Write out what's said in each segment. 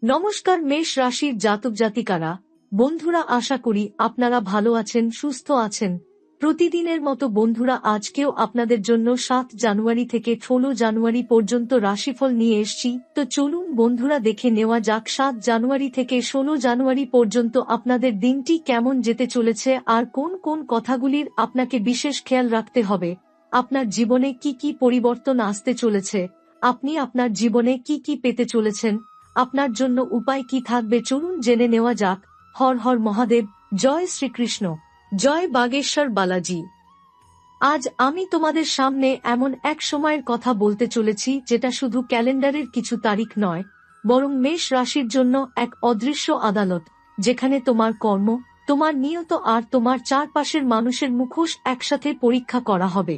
নমস্কার মেষ রাশির জাতক জাতিকারা, বন্ধুরা, আশা করি আপনারা ভালো আছেন, সুস্থ আছেন। প্রতিদিনের মতো বন্ধুরা, আজকেও আপনাদের জন্য 7 জানুয়ারি থেকে 16 জানুয়ারি পর্যন্ত রাশিফল নিয়ে এসেছি। তো চলুন বন্ধুরা, দেখে নেওয়া যাক 7 জানুয়ারি থেকে 16 জানুয়ারি পর্যন্ত আপনাদের দিনটি কেমন যেতে চলেছে আর কোন কোন কথাগুলির আপনাকে বিশেষ খেয়াল রাখতে হবে। আপনার জীবনে কি কি পরিবর্তন আসতে চলেছে, আপনি আপনার জীবনে কি কি পেতে চলেছেন, আপনার জন্য উপায় কি থাকবে, চলুন জেনে নেওয়া যাক। হর হর মহাদেব, জয় শ্রীকৃষ্ণ, জয় বাগেশ্বর বালাজি। আজ আমি তোমাদের সামনে এমন এক সময়ের কথা বলতে চলেছি যেটা শুধু ক্যালেন্ডারের কিছু তারিখ নয়, বরং মেষ রাশির জন্য এক অদৃশ্য আদালত, যেখানে তোমার কর্ম, তোমার নিয়ত আর তোমার চারপাশের মানুষের মুখোশ একসাথে পরীক্ষা করা হবে।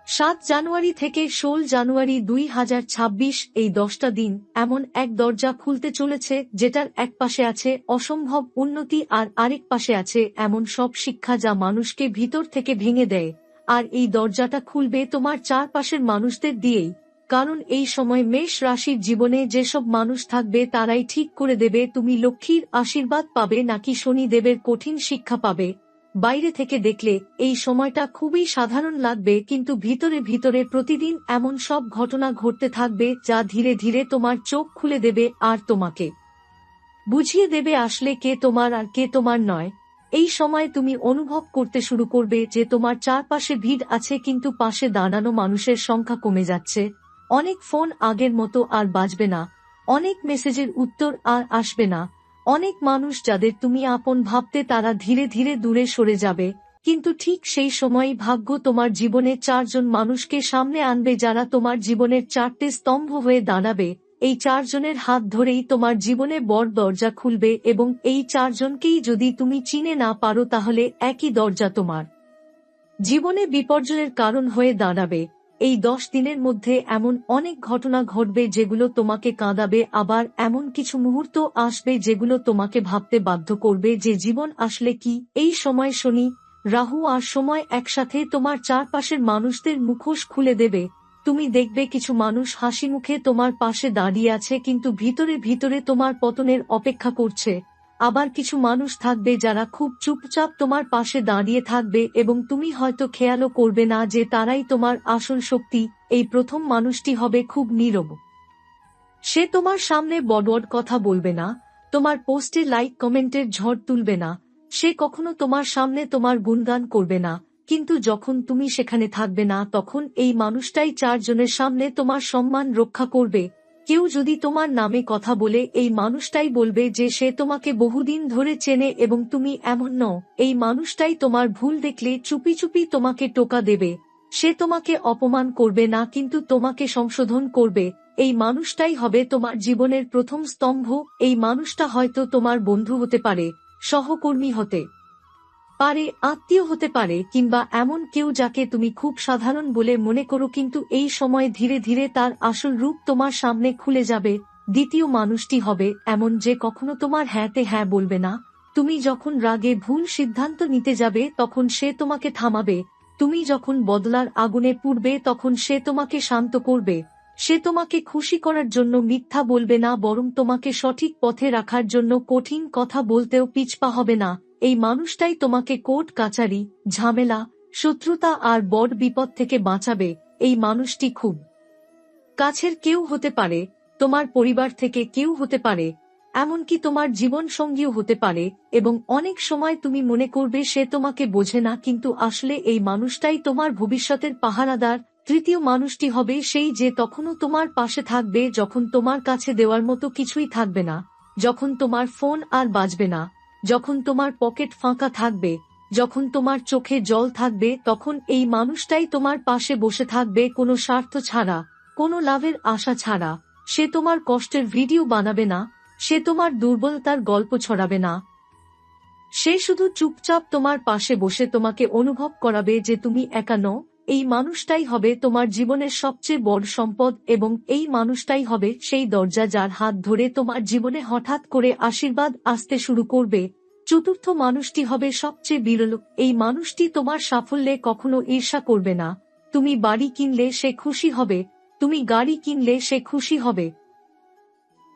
7 জানুয়ারি থেকে 16 জানুয়ারি 2026 এই 10টা দিন এমন এক দরজা খুলতে চলেছে যেটার এক পাশে আছে অসম্ভব উন্নতি আর আরেক পাশে আছে এমন সব শিক্ষা যা মানুষকে ভিতর থেকে ভেঙে দেয়। আর এই দরজাটা খুলবে তোমার চারপাশের মানুষদের দিয়েই, কারণ এই সময় মেষ রাশির জীবনে যেসব মানুষ থাকবে তারাই ঠিক করে দেবে তুমি লক্ষ্মীর আশীর্বাদ পাবে নাকি শনিদেবের কঠিন শিক্ষা পাবে। বাইরে থেকে দেখলে এই সময়টা খুবই সাধারণ লাগবে, কিন্তু ভিতরে ভিতরে প্রতিদিন এমন সব ঘটনা ঘটতে থাকবে যা ধীরে ধীরে তোমার চোখ খুলে দেবে আর তোমাকে বুঝিয়ে দেবে আসলে কে তোমার আর কে তোমার নয়। এই সময় তুমি অনুভব করতে শুরু করবে যে তোমার চারপাশে ভিড় আছে, কিন্তু পাশে দাঁড়ানো মানুষের সংখ্যা কমে যাচ্ছে। অনেক ফোন আগের মতো আর বাজবে না, অনেক মেসেজের উত্তর আর আসবে না, অনেক মানুষ যাদের তুমি আপন ভাবতে তারা ধীরে ধীরে দূরে সরে যাবে। কিন্তু ঠিক সেই সময়ই ভাগ্য তোমার জীবনে 4 জন মানুষকে সামনে আনবে যারা তোমার জীবনের 4টে স্তম্ভ হয়ে দাঁড়াবে। এই 4 জনের হাত ধরেই তোমার জীবনে বড় দরজা খুলবে, এবং এই 4 জনকেই যদি তুমি চিনে না পারো তাহলে একই দরজা তোমার জীবনে বিপর্যয়ের কারণ হয়ে দাঁড়াবে। এই 10 দিনের মধ্যে এমন অনেক ঘটনা ঘটবে যেগুলো তোমাকে কাঁদাবে, আবার এমন কিছু মুহূর্ত আসবে যেগুলো তোমাকে ভাবতে বাধ্য করবে যে জীবন আসলে কি। এই সময় শনি, রাহু আর সময় একসাথে তোমার চারপাশের মানুষদের মুখোশ খুলে দেবে। তুমি দেখবে কিছু মানুষ হাসি মুখে তোমার পাশে দাঁড়িয়ে আছে, কিন্তু ভিতরে ভিতরে তোমার পতনের অপেক্ষা করছে। আবার কিছু মানুষ থাকবে যারা খুব চুপচাপ তোমার পাশে দাঁড়িয়ে থাকবে এবং তুমি হয়তো খেয়ালও করবে না যে তারাই তোমার আসল শক্তি। এই প্রথম মানুষটি হবে খুব নীরব, সে তোমার সামনে বড় কথা বলবে না, তোমার পোস্টে লাইক কমেন্টের ঝড় তুলবে না, সে কখনো তোমার সামনে তোমার গুণগান করবে না। কিন্তু যখন তুমি সেখানে থাকবে না তখন এই মানুষটাই 4 জনের সামনে তোমার সম্মান রক্ষা করবে। কেউ যদি তোমার নামে কথা বলে এই মানুষটাই বলবে যে সে তোমাকে বহুদিন ধরে চেনে এবং তুমি এমন নও। এই মানুষটাই তোমার ভুল দেখলে চুপি চুপি তোমাকে টোকা দেবে। সে তোমাকে অপমান করবে না, কিন্তু তোমাকে সংশোধন করবে। এই মানুষটাই হবে তোমার জীবনের প্রথম স্তম্ভ। এই মানুষটা হয়তো তোমার বন্ধু হতে পারে, সহকর্মী হতে পারে, আত্মীয় হতে পারে, কিংবা এমন কেউ যাকে তুমি খুব সাধারণ বলে মনে করো, কিন্তু এই সময় ধীরে ধীরে তার আসল রূপ তোমার সামনে খুলে যাবে। দ্বিতীয় মানুষটি হবে এমন যে কখনো তোমার হ্যাঁতে হ্যাঁ বলবে না। তুমি যখন রাগে ভুল সিদ্ধান্ত নিতে যাবে তখন সে তোমাকে থামাবে। তুমি যখন বদলার আগুনে পুড়বে তখন সে তোমাকে শান্ত করবে। সে তোমাকে খুশি করার জন্য মিথ্যা বলবে না, বরং তোমাকে সঠিক পথে রাখার জন্য কঠিন কথা বলতেও পিছপা হবে না। এই মানুষটাই তোমাকে কোর্ট কাচারি, ঝামেলা, শত্রুতা আর বড় বিপদ থেকে বাঁচাবে। এই মানুষটি খুব কাছের কেউ হতে পারে, তোমার পরিবার থেকে কেউ হতে পারে, এমনকি তোমার জীবন সঙ্গীও হতে পারে। এবং অনেক সময় তুমি মনে করবে সে তোমাকে বোঝে না, কিন্তু আসলে এই মানুষটাই তোমার ভবিষ্যতের পাহারাদার। তৃতীয় মানুষটি হবে সেই যে তখনও তোমার পাশে থাকবে যখন তোমার কাছে দেওয়ার মতো কিছুই থাকবে না, যখন তোমার ফোন আর বাজবে না, যখন তোমার পকেট ফাঁকা থাকবে, যখন তোমার চোখে জল থাকবে, তখন এই মানুষটাই তোমার পাশে বসে থাকবে কোনো স্বার্থ ছাড়া, কোনো লাভের আশা ছাড়া। সে তোমার কষ্টের ভিডিও বানাবে না, সে তোমার দুর্বলতার গল্প ছড়াবে না, সে শুধু চুপচাপ তোমার পাশে বসে তোমাকে অনুভব করাবে যে তুমি একা নও। এই মানুষটাই হবে তোমার জীবনের সবচেয়ে বড় সম্পদ, এবং এই মানুষটাই হবে সেই দরজা যার হাত ধরে তোমার জীবনে হঠাৎ করে আশীর্বাদ আসতে শুরু করবে। চতুর্থ মানুষটি হবে সবচেয়ে বিরল। এই মানুষটি তোমার সাফল্যে কখনো ঈর্ষা করবে না। তুমি বাড়ি কিনলে সে খুশি হবে, তুমি গাড়ি কিনলে সে খুশি হবে,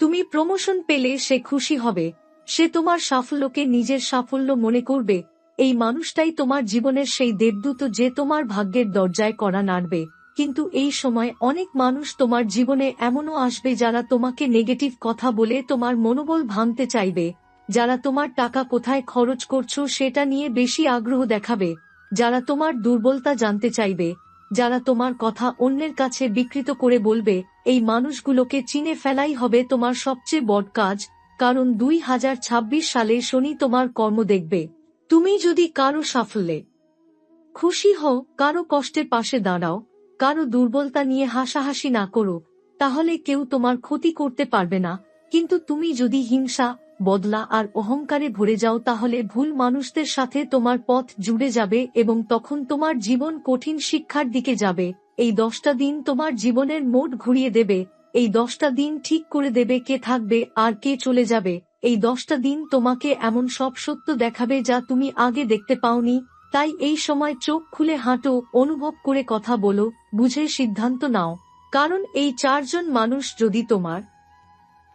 তুমি প্রমোশন পেলে সে খুশি হবে, সে তোমার সাফল্যকে নিজের সাফল্য মনে করবে। এই মানুষটাই তোমার জীবনের সেই দেবদূত যে তোমার ভাগ্যের দরজায় কড়া নাড়বে। কিন্তু এই সময় অনেক মানুষ তোমার জীবনে এমনও আসবে যারা তোমাকে নেগেটিভ কথা বলে তোমার মনোবল ভাঙতে চাইবে, যারা তোমার টাকা কোথায় খরচ করছো সেটা নিয়ে বেশি আগ্রহ দেখাবে, যারা তোমার দুর্বলতা জানতে চাইবে, যারা তোমার কথা অন্যের কাছে বিকৃত করে বলবে। এই মানুষগুলোকে চিনে ফেলাই হবে তোমার সবচেয়ে বড় কাজ, কারণ 2026 সালে শনি তোমার কর্ম দেখবে। তুমি যদি কারো সাফল্যে খুশি হও, কারো কষ্টের পাশে দাঁড়াও, কারো দুর্বলতা নিয়ে হাসাহাসি না করো, তাহলে কেউ তোমার ক্ষতি করতে পারবে না। কিন্তু তুমি যদি হিংসা, বদলা আর অহংকারে ভরে যাও তাহলে ভুল মানুষদের সাথে তোমার পথ জুড়ে যাবে এবং তখন তোমার জীবন কঠিন শিক্ষার দিকে যাবে। এই 10টা দিন তোমার জীবনের মোড় ঘুরিয়ে দেবে। এই 10টা দিন ঠিক করে দেবে কে থাকবে আর কে চলে যাবে। এই 10টা দিন তোমাকে এমন সব সত্য দেখাবে যা তুমি আগে দেখতে পাওনি। তাই এই সময় চোখ খুলে হাঁটো, অনুভব করে কথা বলো, বুঝে সিদ্ধান্ত নাও। কারণ এই 4জন মানুষ যদি তোমার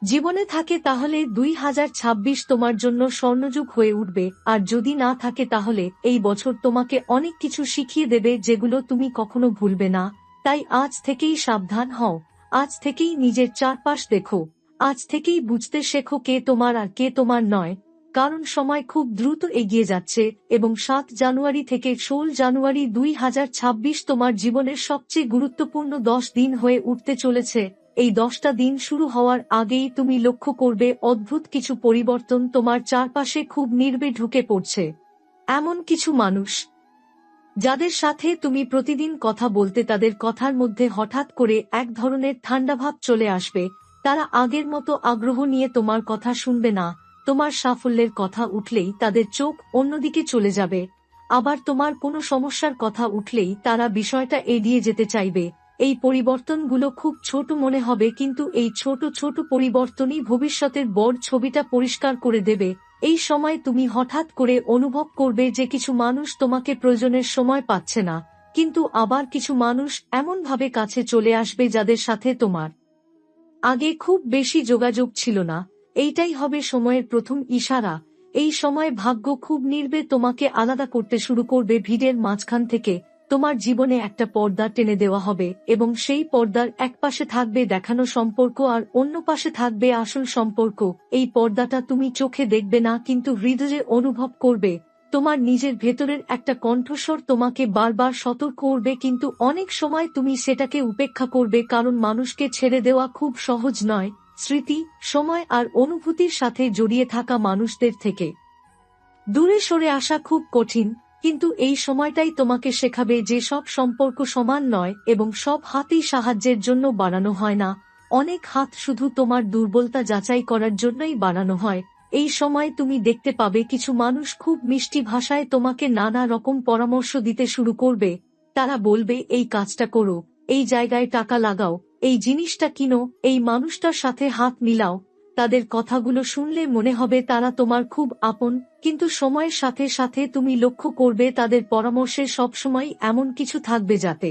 জীবনে থাকে তাহলে 2026 তোমার জন্য স্বর্ণযুগ হয়ে উঠবে, আর যদি না থাকে তাহলে এই বছর তোমাকে অনেক কিছু শিখিয়ে দেবে যেগুলো তুমি কখনো ভুলবে না। তাই আজ থেকেই সাবধান হও, আজ থেকেই নিজের চারপাশ দেখো, আজ থেকেই বুঝতে শেখো কে তোমার আর কে তোমার নয়। কারণ সময় খুব দ্রুত এগিয়ে যাচ্ছে এবং 7 জানুয়ারি থেকে 16 জানুয়ারি 2026 তোমার জীবনের সবচেয়ে গুরুত্বপূর্ণ 10 দিন হয়ে উঠতে চলেছে। এই 10টা দিন শুরু হওয়ার আগেই তুমি লক্ষ্য করবে অদ্ভুত কিছু পরিবর্তন তোমার চারপাশে খুব নির্বে ঢুকে পড়ছে। এমন কিছু মানুষ যাদের সাথে তুমি প্রতিদিন কথা বলতে তাদের কথার মধ্যে হঠাৎ করে এক ধরনের ঠান্ডাভাব চলে আসবে। তারা আগের মতো আগ্রহ নিয়ে তোমার কথা শুনবে না। তোমার সাফল্যের কথা উঠলেই তাদের চোখ অন্যদিকে চলে যাবে। আবার তোমার কোনো সমস্যার কথা উঠলেই তারা বিষয়টা এড়িয়ে যেতে চাইবে। এই পরিবর্তনগুলো খুব ছোট মনে হবে, কিন্তু এই ছোট ছোট পরিবর্তনই ভবিষ্যতের বড় ছবিটা পরিষ্কার করে দেবে। এই সময় তুমি হঠাৎ করে অনুভব করবে যে কিছু মানুষ তোমাকে প্রয়োজনের সময় পাচ্ছে না, কিন্তু আবার কিছু মানুষ এমনভাবে কাছে চলে আসবে যাদের সাথে তোমার আগে খুব বেশি যোগাযোগ ছিল না। এইটাই হবে সময়ের প্রথম ইশারা। এই সময় ভাগ্য খুব নির্বে তোমাকে আলাদা করতে শুরু করবে ভিড়ের মাঝখান থেকে। তোমার জীবনে একটা পর্দা টেনে দেওয়া হবে এবং সেই পর্দার এক পাশে থাকবে দেখানো সম্পর্ক আর অন্য পাশে থাকবে আসল সম্পর্ক। এই পর্দাটা তুমি চোখে দেখবে না, কিন্তু হৃদয়ে অনুভব করবে। তোমার নিজের ভেতরের একটা কণ্ঠস্বর তোমাকে বারবার সতর্ক করবে, কিন্তু অনেক সময় তুমি সেটাকে উপেক্ষা করবে, কারণ মানুষকে ছেড়ে দেওয়া খুব সহজ নয়। স্মৃতি, সময় আর অনুভূতির সাথে জড়িয়ে থাকা মানুষদের থেকে দূরে সরে আসা খুব কঠিন, কিন্তু এই সময়টাই তোমাকে শেখাবে যে সব সম্পর্ক সমান নয় এবং সব হাতই সাহায্যের জন্য বানানো হয় না। অনেক হাত শুধু তোমার দুর্বলতা যাচাই করার জন্যই বানানো হয়। এই সময় তুমি দেখতে পাবে কিছু মানুষ খুব মিষ্টি ভাষায় তোমাকে নানা রকম পরামর্শ দিতে শুরু করবে। তারা বলবে এই কাজটা করো, এই জায়গায় টাকা লাগাও, এই জিনিসটা কিনো, এই মানুষটার সাথে হাত মিলাও। তাদের কথাগুলো শুনলে মনে হবে তারা তোমার খুব আপন, কিন্তু সময়ের সাথে সাথে তুমি লক্ষ্য করবে তাদের পরামর্শে সবসময় এমন কিছু থাকবে যাতে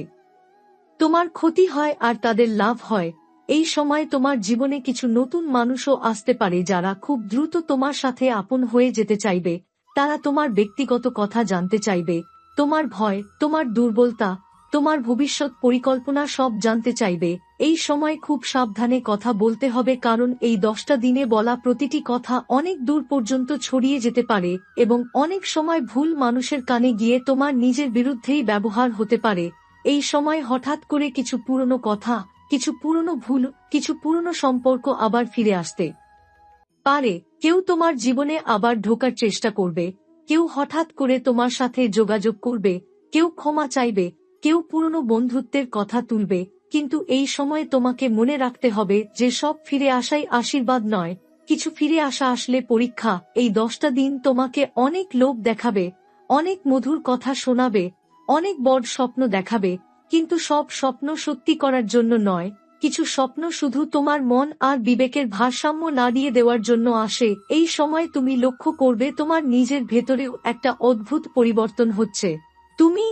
তোমার ক্ষতি হয় আর তাদের লাভ হয়। এই সময় তোমার জীবনে কিছু নতুন মানুষও আসতে পারে যারা খুব দ্রুত তোমার সাথে আপন হয়ে যেতে চাইবে। তারা তোমার ব্যক্তিগত কথা জানতে চাইবে, তোমার ভয়, তোমার দুর্বলতা, তোমার ভবিষ্যৎ পরিকল্পনা সব জানতে চাইবে। এই সময় খুব সাবধানে কথা বলতে হবে, কারণ এই 10টা দিনে বলা প্রতিটি কথা অনেক দূর পর্যন্ত ছড়িয়ে যেতে পারে এবং অনেক সময় ভুল মানুষের কানে গিয়ে তোমার নিজের বিরুদ্ধেই ব্যবহার হতে পারে। এই সময় হঠাৎ করে কিছু পুরনো কথা, কিছু পুরনো ভুল, কিছু পুরনো সম্পর্ক আবার ফিরে আসতে পারে। কেউ তোমার জীবনে আবার ঢোকার চেষ্টা করবে, কেউ হঠাৎ করে তোমার সাথে যোগাযোগ করবে, কেউ ক্ষমা চাইবে, কেউ পুরনো বন্ধুত্বের কথা তুলবে। কিন্তু এই সময় তোমাকে মনে রাখতে হবে যে সব ফিরে আসাই আশীর্বাদ নয়, কিছু ফিরে আসা আসলে পরীক্ষা। এই 10টা দিন তোমাকে অনেক লোভ দেখাবে, অনেক মধুর কথা শোনাবে, অনেক বড় স্বপ্ন দেখাবে, কিন্তু সব স্বপ্ন সত্যি করার জন্য নয়। কিছু স্বপ্ন শুধু তোমার মন আর বিবেকের ভারসাম্য নাড়িয়ে দেওয়ার জন্য আসে। এই সময় তুমি লক্ষ্য করবে তোমার নিজের ভেতরেও একটা অদ্ভুত পরিবর্তন হচ্ছে। তুমি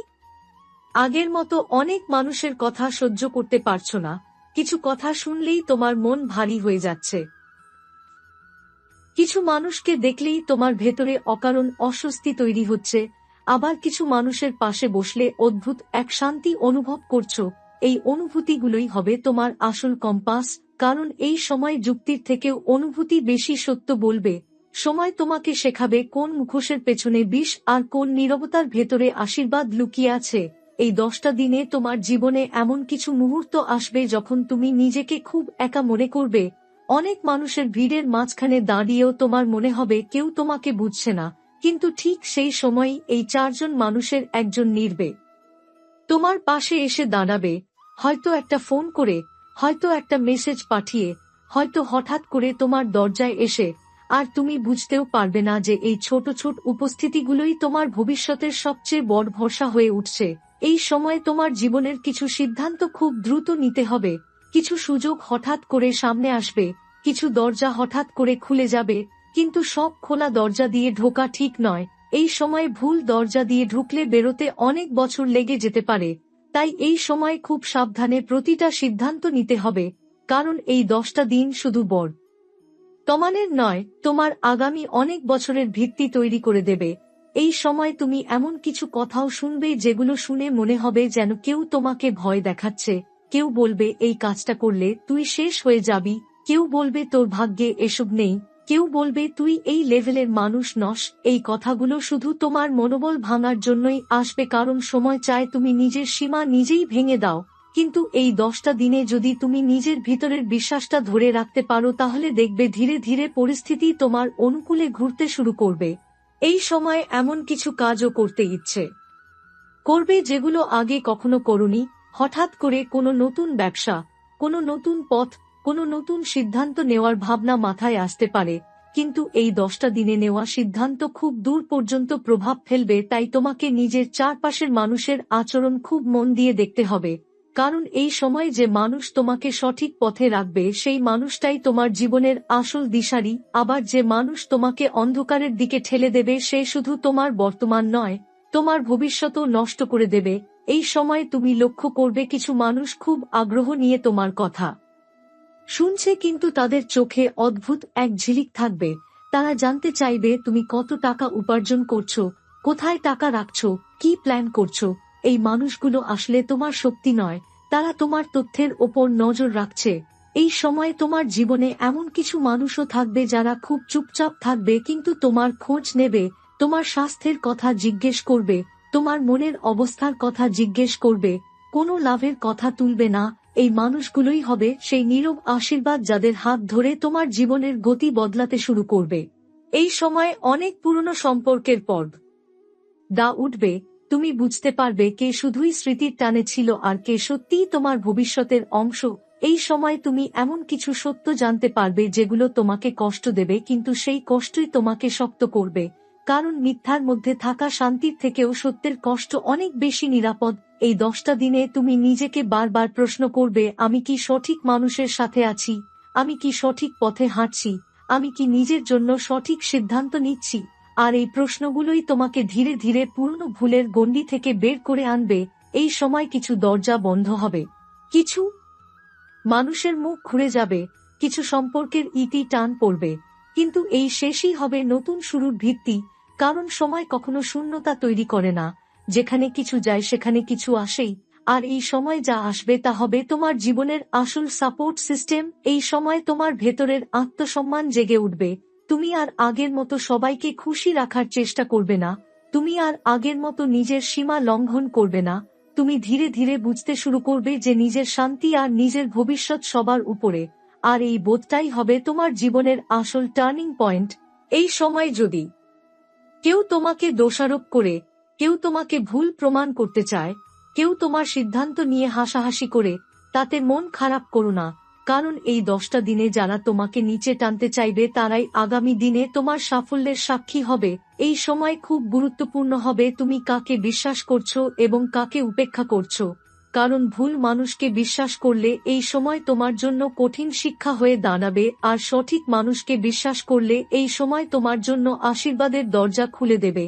আগের মতো অনেক মানুষের কথা সহ্য করতে পারছো না। কিছু কথা শুনলেই তোমার মন ভারী হয়ে যাচ্ছে। কিছু মানুষকে দেখলেই তোমার ভেতরে অকারণ অস্বস্তি তৈরি হচ্ছে, আবার কিছু মানুষের পাশে বসলে অদ্ভুত এক শান্তি অনুভব করছো। এই অনুভূতিগুলোই হবে তোমার আসল কম্পাস, কারণ এই সময় যুক্তির থেকেও অনুভূতি বেশি সত্য বলবে। সময় তোমাকে শেখাবে কোন মুখোশের পেছনে বিষ আর কোন নীরবতার ভেতরে আশীর্বাদ লুকিয়ে আছে। এই 10টা দিনে তোমার জীবনে এমন কিছু মুহূর্ত আসবে যখন তুমি নিজেকে খুব একা মনে করবে। অনেক মানুষের ভিড়ের মাঝখানে দাঁড়িয়েও তোমার মনে হবে কেউ তোমাকে বুঝছে না, কিন্তু ঠিক সেই সময়ই এই 4জন মানুষের একজন নির্বে তোমার পাশে এসে দাঁড়াবে, হয়তো একটা ফোন করে, হয়তো একটা মেসেজ পাঠিয়ে, হয়তো হঠাৎ করে তোমার দরজায় এসে। আর তুমি বুঝতেও পারবে না যে এই ছোট ছোট উপস্থিতিগুলোই তোমার ভবিষ্যতের সবচেয়ে বড় ভরসা হয়ে উঠছে। এই সময়ে তোমার জীবনের কিছু সিদ্ধান্ত খুব দ্রুত নিতে হবে, কিছু সুযোগ হঠাৎ করে সামনে আসবে, কিছু দরজা হঠাৎ করে খুলে যাবে, কিন্তু সব খোলা দরজা দিয়ে ঢোকা ঠিক নয়। এই সময় ভুল দরজা দিয়ে ঢুকলে বেরোতে অনেক বছর লেগে যেতে পারে। তাই এই সময় খুব সাবধানে প্রতিটা সিদ্ধান্ত নিতে হবে, কারণ এই 10টা দিন শুধু তোমাদের নয়, তোমার আগামী অনেক বছরের ভিত্তি তৈরি করে দেবে। এই সময় তুমি এমন কিছু কথাও শুনবে যেগুলো শুনে মনে হবে যেন কেউ তোমাকে ভয় দেখাচ্ছে। কেউ বলবে এই কাজটা করলে তুই শেষ হয়ে যাবি, কেউ বলবে তোর ভাগ্যে এসব নেই, কেউ বলবে তুই এই লেভেলের মানুষ নস। এই কথাগুলো শুধু তোমার মনোবল ভাঙার জন্যই আসবে, কারণ সময় চায় তুমি নিজের সীমা নিজেই ভেঙে দাও। কিন্তু এই 10টা দিনে যদি তুমি নিজের ভিতরের বিশ্বাসটা ধরে রাখতে পারো, তাহলে দেখবে ধীরে ধীরে পরিস্থিতি তোমার অনুকূলে ঘুরতে শুরু করবে। এই সময় এমন কিছু কাজও করতে ইচ্ছে করবে যেগুলো আগে কখনো করোনি। হঠাৎ করে কোনো নতুন ব্যবসা, কোনো নতুন পথ, কোনো নতুন সিদ্ধান্ত নেওয়ার ভাবনা মাথায় আসতে পারে। কিন্তু এই 10টা দিনে নেওয়া সিদ্ধান্ত খুব দূর পর্যন্ত প্রভাব ফেলবে। তাই তোমাকে নিজের চারপাশের মানুষের আচরণ খুব মন দিয়ে দেখতে হবে, কারণ এই সময় যে মানুষ তোমাকে সঠিক পথে রাখবে সেই মানুষটাই তোমার জীবনের আসল দিশারি। আবার যে মানুষ তোমাকে অন্ধকারের দিকে ঠেলে দেবে সে শুধু তোমার বর্তমান নয়, তোমার ভবিষ্যতও নষ্ট করে দেবে। এই সময় তুমি লক্ষ্য করবে কিছু মানুষ খুব আগ্রহ নিয়ে তোমার কথা শুনছে, কিন্তু তাদের চোখে অদ্ভুত এক ঝিলিক থাকবে। তারা জানতে চাইবে তুমি কত টাকা উপার্জন করছো, কোথায় টাকা রাখছো, কি প্ল্যান করছো। এই মানুষগুলো আসলে তোমার শক্তি নয়, তারা তোমার তথ্যের ওপর নজর রাখছে। এই সময় তোমার জীবনে এমন কিছু মানুষও থাকবে যারা খুব চুপচাপ থাকবে, কিন্তু তোমার খোঁজ নেবে, তোমার স্বাস্থ্যের কথা জিজ্ঞেস করবে, তোমার মনের অবস্থার কথা জিজ্ঞেস করবে, কোনো লাভের কথা তুলবে না। এই মানুষগুলোই হবে সেই নীরব আশীর্বাদ যাদের হাত ধরে তোমার জীবনের গতি বদলাতে শুরু করবে। এই সময় অনেক পুরনো সম্পর্কের পর্ব উঠবে। তুমি বুঝতে পারবে কে শুধুই স্মৃতির টানে ছিল আর কে সত্যিই তোমার ভবিষ্যতের অংশ। এই সময় তুমি এমন কিছু সত্য জানতে পারবে যেগুলো তোমাকে কষ্ট দেবে, কিন্তু সেই কষ্টই তোমাকে শক্ত করবে। কারণ মিথ্যার মধ্যে থাকা শান্তির থেকেও সত্যের কষ্ট অনেক বেশি নিরাপদ। এই 10টা দিনে তুমি নিজেকে বারবার প্রশ্ন করবে, আমি কি সঠিক মানুষের সাথে আছি, আমি কি সঠিক পথে হাঁটছি, আমি কি নিজের জন্য সঠিক সিদ্ধান্ত নিচ্ছি। আর এই প্রশ্নগুলোই তোমাকে ধীরে ধীরে পুরনো ভুলের গণ্ডি থেকে বের করে আনবে। এই সময় কিছু দরজা বন্ধ হবে, কিছু মানুষের মুখ ঘুরে যাবে, কিছু সম্পর্কের ইতি টান পড়বে, কিন্তু এই শেষই হবে নতুন শুরুর ভিত্তি। কারণ সময় কখনো শূন্যতা তৈরি করে না, যেখানে কিছু যায় সেখানে কিছু আসেই। আর এই সময় যা আসবে তা হবে তোমার জীবনের আসল সাপোর্ট সিস্টেম। এই সময় তোমার ভেতরের আত্মসম্মান জেগে উঠবে। তুমি আর আগের মতো সবাইকে খুশি রাখার চেষ্টা করবে না, তুমি আর আগের মতো নিজের সীমা লঙ্ঘন করবে না। তুমি ধীরে ধীরে বুঝতে শুরু করবে যে নিজের শান্তি আর নিজের ভবিষ্যৎ সবার উপরে। আর এই বোধটাই হবে তোমার জীবনের আসল টার্নিং পয়েন্ট। এই সময় যদি কেউ তোমাকে দোষারোপ করে, কেউ তোমাকে ভুল প্রমাণ করতে চায়, কেউ তোমার সিদ্ধান্ত নিয়ে হাসাহাসি করে, তাতে মন খারাপ করো না। কারণ এই 10টা দিনে যারা তোমাকে নিচে টানতে চাইবে তারাই আগামী দিনে তোমার সাফল্যের সাক্ষী হবে। এই সময় খুব গুরুত্বপূর্ণ হবে তুমি কাকে বিশ্বাস করছো এবং কাকে উপেক্ষা করছো। কারণ ভুল মানুষকে বিশ্বাস করলে এই সময় তোমার জন্য কঠিন শিক্ষা হয়ে দাঁড়াবে, আর সঠিক মানুষকে বিশ্বাস করলে এই সময় তোমার জন্য আশীর্বাদের দরজা খুলে দেবে।